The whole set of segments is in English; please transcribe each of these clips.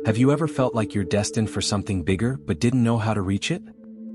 Have you ever felt like you're destined for something bigger but didn't know how to reach it?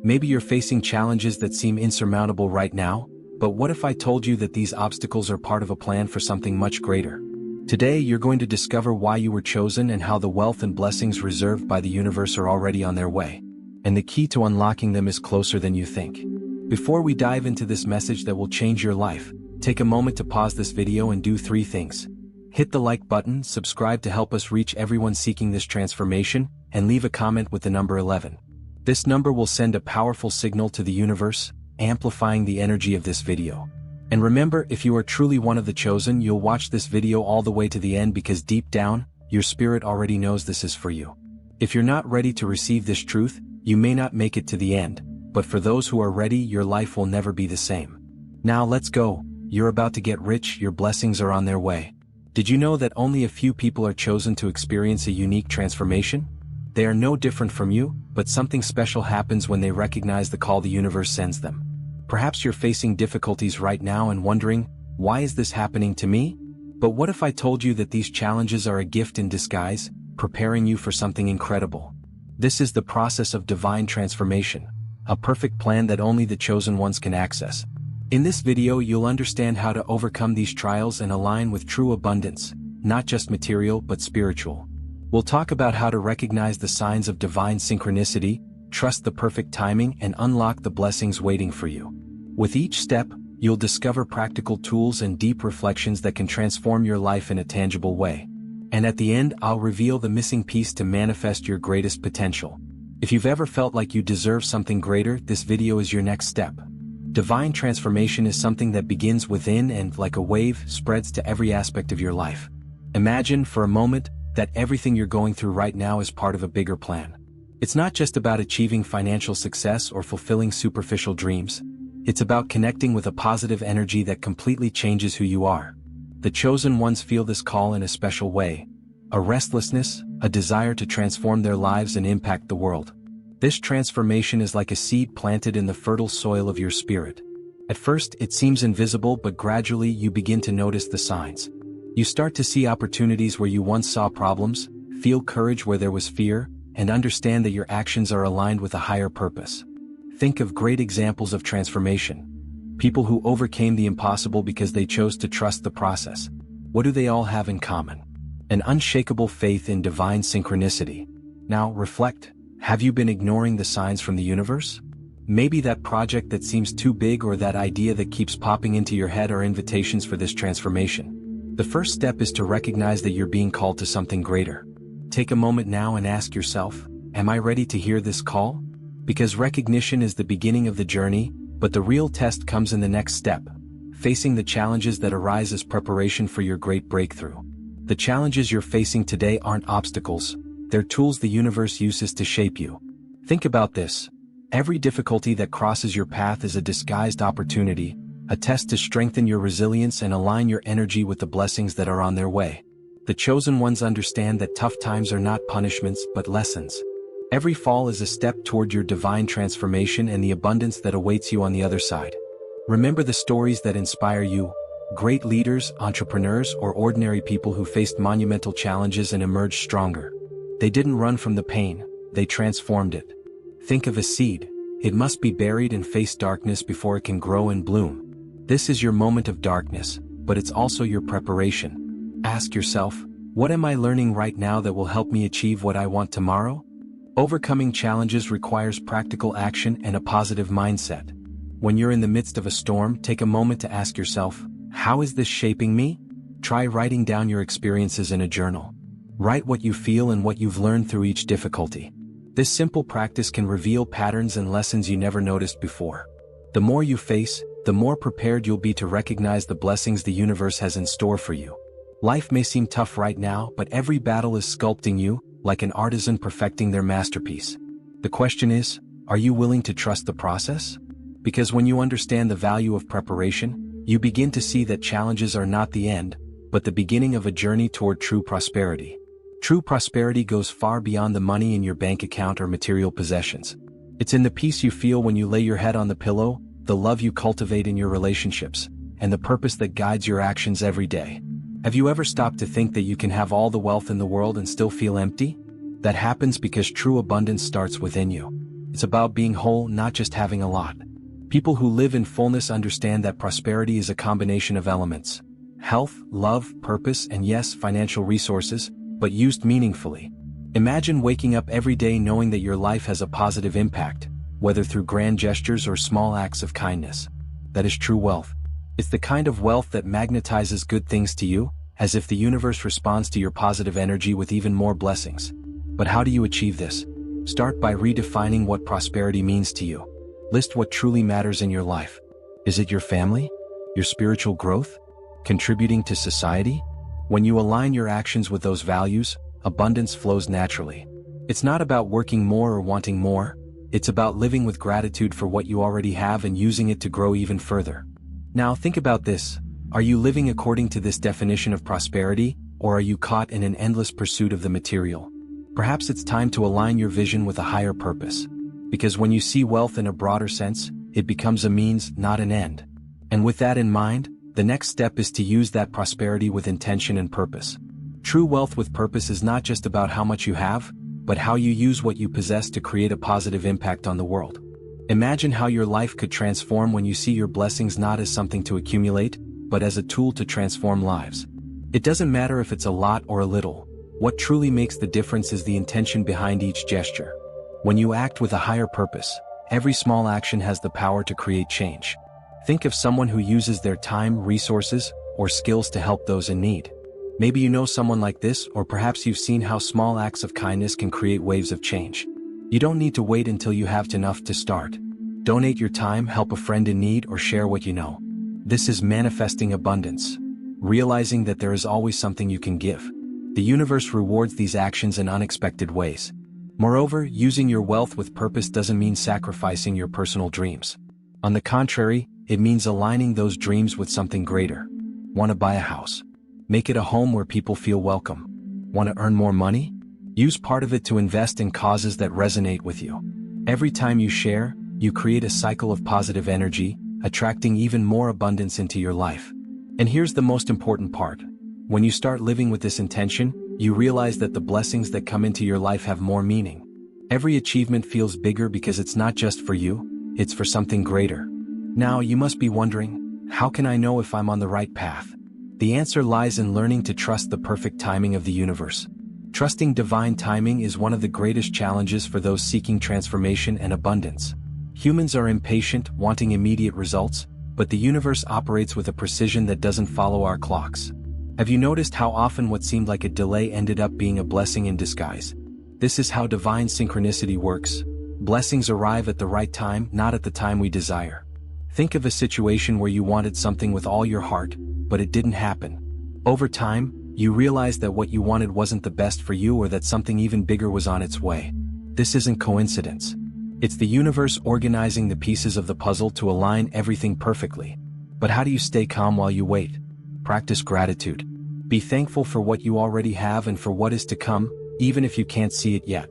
Maybe you're facing challenges that seem insurmountable right now, but what if I told you that these obstacles are part of a plan for something much greater? Today you're going to discover why you were chosen and how the wealth and blessings reserved by the universe are already on their way. And the key to unlocking them is closer than you think. Before we dive into this message that will change your life, take a moment to pause this video and do 3 things. Hit the like button, subscribe to help us reach everyone seeking this transformation, and leave a comment with the number 11. This number will send a powerful signal to the universe, amplifying the energy of this video. And remember, if you are truly one of the chosen, you'll watch this video all the way to the end because deep down, your spirit already knows this is for you. If you're not ready to receive this truth, you may not make it to the end, but for those who are ready, your life will never be the same. Now let's go. You're about to get rich, your blessings are on their way. Did you know that only a few people are chosen to experience a unique transformation? They are no different from you, but something special happens when they recognize the call the universe sends them. Perhaps you're facing difficulties right now and wondering, why is this happening to me? But what if I told you that these challenges are a gift in disguise, preparing you for something incredible? This is the process of divine transformation, a perfect plan that only the chosen ones can access. In this video you'll understand how to overcome these trials and align with true abundance, not just material but spiritual. We'll talk about how to recognize the signs of divine synchronicity, trust the perfect timing, and unlock the blessings waiting for you. With each step, you'll discover practical tools and deep reflections that can transform your life in a tangible way. And at the end, I'll reveal the missing piece to manifest your greatest potential. If you've ever felt like you deserve something greater, this video is your next step. Divine transformation is something that begins within and, like a wave, spreads to every aspect of your life. Imagine, for a moment, that everything you're going through right now is part of a bigger plan. It's not just about achieving financial success or fulfilling superficial dreams. It's about connecting with a positive energy that completely changes who you are. The chosen ones feel this call in a special way. A restlessness, a desire to transform their lives and impact the world. This transformation is like a seed planted in the fertile soil of your spirit. At first, it seems invisible, but gradually you begin to notice the signs. You start to see opportunities where you once saw problems, feel courage where there was fear, and understand that your actions are aligned with a higher purpose. Think of great examples of transformation. People who overcame the impossible because they chose to trust the process. What do they all have in common? An unshakable faith in divine synchronicity. Now, reflect. Have you been ignoring the signs from the universe? Maybe that project that seems too big or that idea that keeps popping into your head are invitations for this transformation. The first step is to recognize that you're being called to something greater. Take a moment now and ask yourself, am I ready to hear this call? Because recognition is the beginning of the journey, but the real test comes in the next step, facing the challenges that arise as preparation for your great breakthrough. The challenges you're facing today aren't obstacles. They're tools the universe uses to shape you. Think about this. Every difficulty that crosses your path is a disguised opportunity, a test to strengthen your resilience and align your energy with the blessings that are on their way. The chosen ones understand that tough times are not punishments but lessons. Every fall is a step toward your divine transformation and the abundance that awaits you on the other side. Remember the stories that inspire you, great leaders, entrepreneurs, or ordinary people who faced monumental challenges and emerged stronger. They didn't run from the pain, they transformed it. Think of a seed. It must be buried and face darkness before it can grow and bloom. This is your moment of darkness, but it's also your preparation. Ask yourself, what am I learning right now that will help me achieve what I want tomorrow? Overcoming challenges requires practical action and a positive mindset. When you're in the midst of a storm, take a moment to ask yourself, how is this shaping me? Try writing down your experiences in a journal. Write what you feel and what you've learned through each difficulty. This simple practice can reveal patterns and lessons you never noticed before. The more you face, the more prepared you'll be to recognize the blessings the universe has in store for you. Life may seem tough right now, but every battle is sculpting you, like an artisan perfecting their masterpiece. The question is, are you willing to trust the process? Because when you understand the value of preparation, you begin to see that challenges are not the end, but the beginning of a journey toward true prosperity. True prosperity goes far beyond the money in your bank account or material possessions. It's in the peace you feel when you lay your head on the pillow, the love you cultivate in your relationships, and the purpose that guides your actions every day. Have you ever stopped to think that you can have all the wealth in the world and still feel empty? That happens because true abundance starts within you. It's about being whole, not just having a lot. People who live in fullness understand that prosperity is a combination of elements: health, love, purpose, and yes, financial resources, but used meaningfully. Imagine waking up every day knowing that your life has a positive impact, whether through grand gestures or small acts of kindness. That is true wealth. It's the kind of wealth that magnetizes good things to you, as if the universe responds to your positive energy with even more blessings. But how do you achieve this? Start by redefining what prosperity means to you. List what truly matters in your life. Is it your family? Your spiritual growth? Contributing to society? When you align your actions with those values, abundance flows naturally. It's not about working more or wanting more. It's about living with gratitude for what you already have and using it to grow even further. Now think about this. Are you living according to this definition of prosperity, or are you caught in an endless pursuit of the material? Perhaps it's time to align your vision with a higher purpose. Because when you see wealth in a broader sense, it becomes a means, not an end. And with that in mind, the next step is to use that prosperity with intention and purpose. True wealth with purpose is not just about how much you have, but how you use what you possess to create a positive impact on the world. Imagine how your life could transform when you see your blessings not as something to accumulate, but as a tool to transform lives. It doesn't matter if it's a lot or a little. What truly makes the difference is the intention behind each gesture. When you act with a higher purpose, every small action has the power to create change. Think of someone who uses their time, resources, or skills to help those in need. Maybe you know someone like this, or perhaps you've seen how small acts of kindness can create waves of change. You don't need to wait until you have enough to start. Donate your time, help a friend in need, or share what you know. This is manifesting abundance. Realizing that there is always something you can give. The universe rewards these actions in unexpected ways. Moreover, using your wealth with purpose doesn't mean sacrificing your personal dreams. On the contrary, it means aligning those dreams with something greater. Want to buy a house? Make it a home where people feel welcome. Want to earn more money? Use part of it to invest in causes that resonate with you. Every time you share, you create a cycle of positive energy, attracting even more abundance into your life. And here's the most important part. When you start living with this intention, you realize that the blessings that come into your life have more meaning. Every achievement feels bigger because it's not just for you, it's for something greater. Now you must be wondering, how can I know if I'm on the right path? The answer lies in learning to trust the perfect timing of the universe. Trusting divine timing is one of the greatest challenges for those seeking transformation and abundance. Humans are impatient, wanting immediate results, but the universe operates with a precision that doesn't follow our clocks. Have you noticed how often what seemed like a delay ended up being a blessing in disguise? This is how divine synchronicity works. Blessings arrive at the right time, not at the time we desire. Think of a situation where you wanted something with all your heart, but it didn't happen. Over time, you realized that what you wanted wasn't the best for you, or that something even bigger was on its way. This isn't coincidence. It's the universe organizing the pieces of the puzzle to align everything perfectly. But how do you stay calm while you wait? Practice gratitude. Be thankful for what you already have and for what is to come, even if you can't see it yet.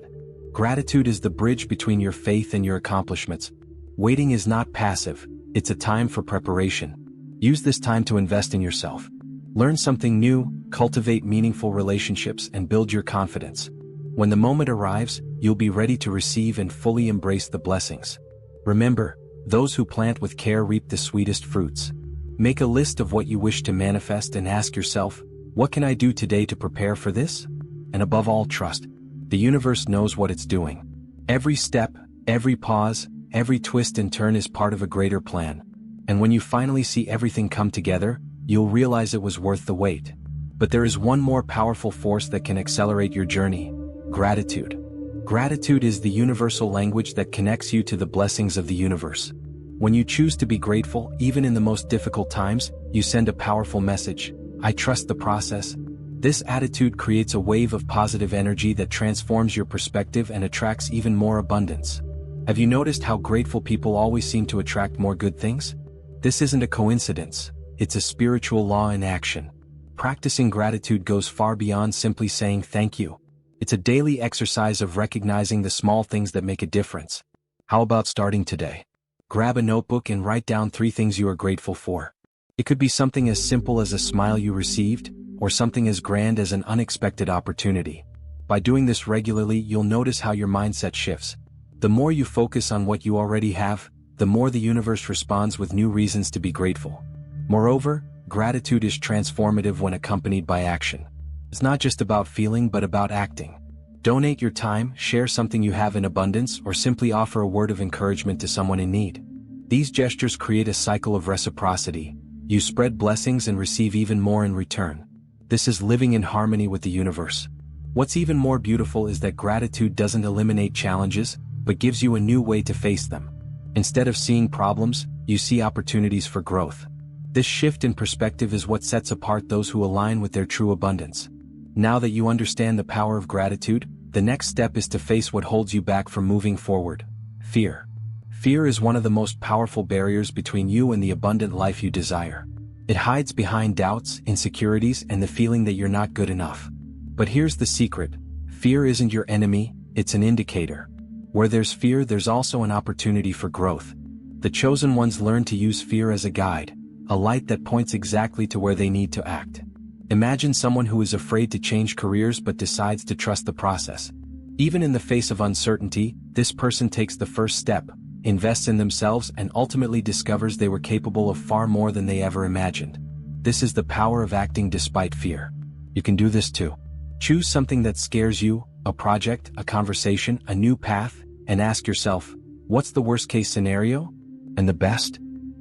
Gratitude is the bridge between your faith and your accomplishments. Waiting is not passive, it's a time for preparation. Use this time to invest in yourself. Learn something new, cultivate meaningful relationships, and build your confidence. When the moment arrives, you'll be ready to receive and fully embrace the blessings. Remember, those who plant with care reap the sweetest fruits. Make a list of what you wish to manifest and ask yourself, what can I do today to prepare for this? And above all, trust. The universe knows what it's doing. Every step, every pause, every twist and turn is part of a greater plan. And when you finally see everything come together, you'll realize it was worth the wait. But there is one more powerful force that can accelerate your journey: gratitude. Gratitude is the universal language that connects you to the blessings of the universe. When you choose to be grateful, even in the most difficult times, you send a powerful message: I trust the process. This attitude creates a wave of positive energy that transforms your perspective and attracts even more abundance. Have you noticed how grateful people always seem to attract more good things? This isn't a coincidence, it's a spiritual law in action. Practicing gratitude goes far beyond simply saying thank you. It's a daily exercise of recognizing the small things that make a difference. How about starting today? Grab a notebook and write down 3 things you are grateful for. It could be something as simple as a smile you received, or something as grand as an unexpected opportunity. By doing this regularly, you'll notice how your mindset shifts. The more you focus on what you already have, the more the universe responds with new reasons to be grateful. Moreover, gratitude is transformative when accompanied by action. It's not just about feeling but about acting. Donate your time, share something you have in abundance, or simply offer a word of encouragement to someone in need. These gestures create a cycle of reciprocity. You spread blessings and receive even more in return. This is living in harmony with the universe. What's even more beautiful is that gratitude doesn't eliminate challenges, but gives you a new way to face them. Instead of seeing problems, you see opportunities for growth. This shift in perspective is what sets apart those who align with their true abundance. Now that you understand the power of gratitude, the next step is to face what holds you back from moving forward: fear. Fear is one of the most powerful barriers between you and the abundant life you desire. It hides behind doubts, insecurities, and the feeling that you're not good enough. But here's the secret: fear isn't your enemy, it's an indicator. Where there's fear, there's also an opportunity for growth. The chosen ones learn to use fear as a guide, a light that points exactly to where they need to act. Imagine someone who is afraid to change careers but decides to trust the process. Even in the face of uncertainty, this person takes the first step, invests in themselves, and ultimately discovers they were capable of far more than they ever imagined. This is the power of acting despite fear. You can do this too. Choose something that scares you, a project, a conversation, a new path, and ask yourself, what's the worst-case scenario? And the best?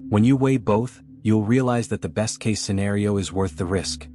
When you weigh both, you'll realize that the best-case scenario is worth the risk.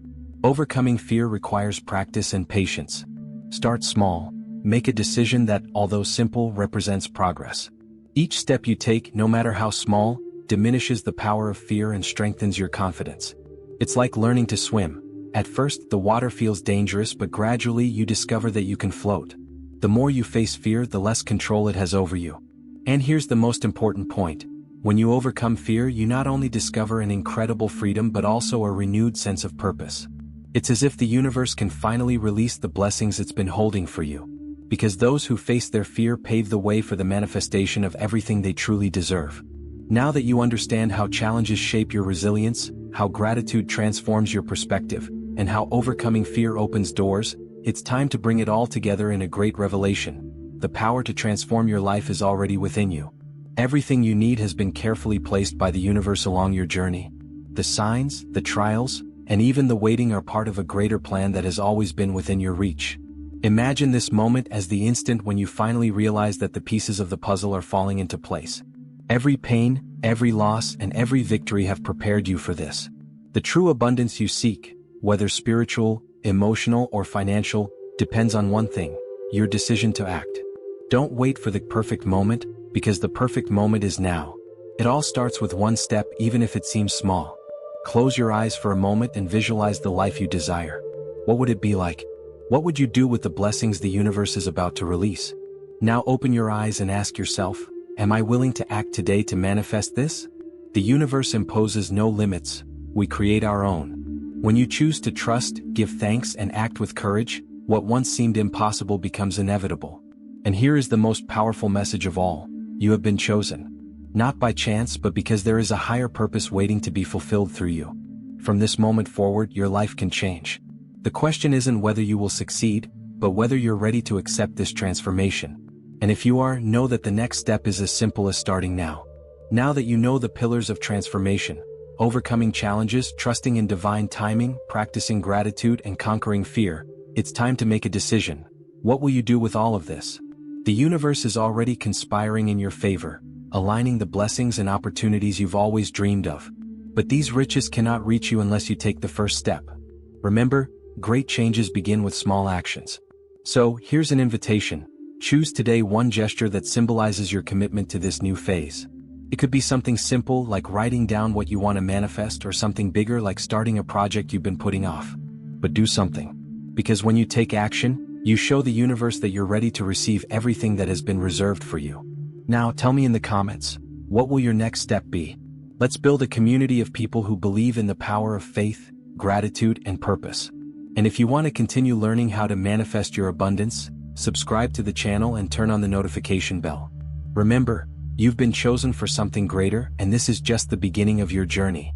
Overcoming fear requires practice and patience. Start small. Make a decision that, although simple, represents progress. Each step you take, no matter how small, diminishes the power of fear and strengthens your confidence. It's like learning to swim. At first, the water feels dangerous, but gradually you discover that you can float. The more you face fear, the less control it has over you. And here's the most important point. When you overcome fear, you not only discover an incredible freedom but also a renewed sense of purpose. It's as if the universe can finally release the blessings it's been holding for you. Because those who face their fear pave the way for the manifestation of everything they truly deserve. Now that you understand how challenges shape your resilience, how gratitude transforms your perspective, and how overcoming fear opens doors, it's time to bring it all together in a great revelation. The power to transform your life is already within you. Everything you need has been carefully placed by the universe along your journey. The signs, the trials, and even the waiting are part of a greater plan that has always been within your reach. Imagine this moment as the instant when you finally realize that the pieces of the puzzle are falling into place. Every pain, every loss, and every victory have prepared you for this. The true abundance you seek, whether spiritual, emotional, or financial, depends on one thing: your decision to act. Don't wait for the perfect moment, because the perfect moment is now. It all starts with one step, even if it seems small. Close your eyes for a moment and visualize the life you desire. What would it be like? What would you do with the blessings the universe is about to release? Now open your eyes and ask yourself, am I willing to act today to manifest this? The universe imposes no limits. We create our own. When you choose to trust, give thanks, and act with courage, what once seemed impossible becomes inevitable. And here is the most powerful message of all: you have been chosen. Not by chance, but because there is a higher purpose waiting to be fulfilled through you. From this moment forward, your life can change. The question isn't whether you will succeed, but whether you're ready to accept this transformation. And if you are, know that the next step is as simple as starting now. Now that you know the pillars of transformation, overcoming challenges, trusting in divine timing, practicing gratitude, and conquering fear, it's time to make a decision. What will you do with all of this? The universe is already conspiring in your favor, aligning the blessings and opportunities you've always dreamed of. But these riches cannot reach you unless you take the first step. Remember, great changes begin with small actions. So, here's an invitation. Choose today one gesture that symbolizes your commitment to this new phase. It could be something simple like writing down what you want to manifest, or something bigger like starting a project you've been putting off. But do something. Because when you take action, you show the universe that you're ready to receive everything that has been reserved for you. Now tell me in the comments, what will your next step be? Let's build a community of people who believe in the power of faith, gratitude, and purpose. And if you want to continue learning how to manifest your abundance, subscribe to the channel and turn on the notification bell. Remember, you've been chosen for something greater, and this is just the beginning of your journey.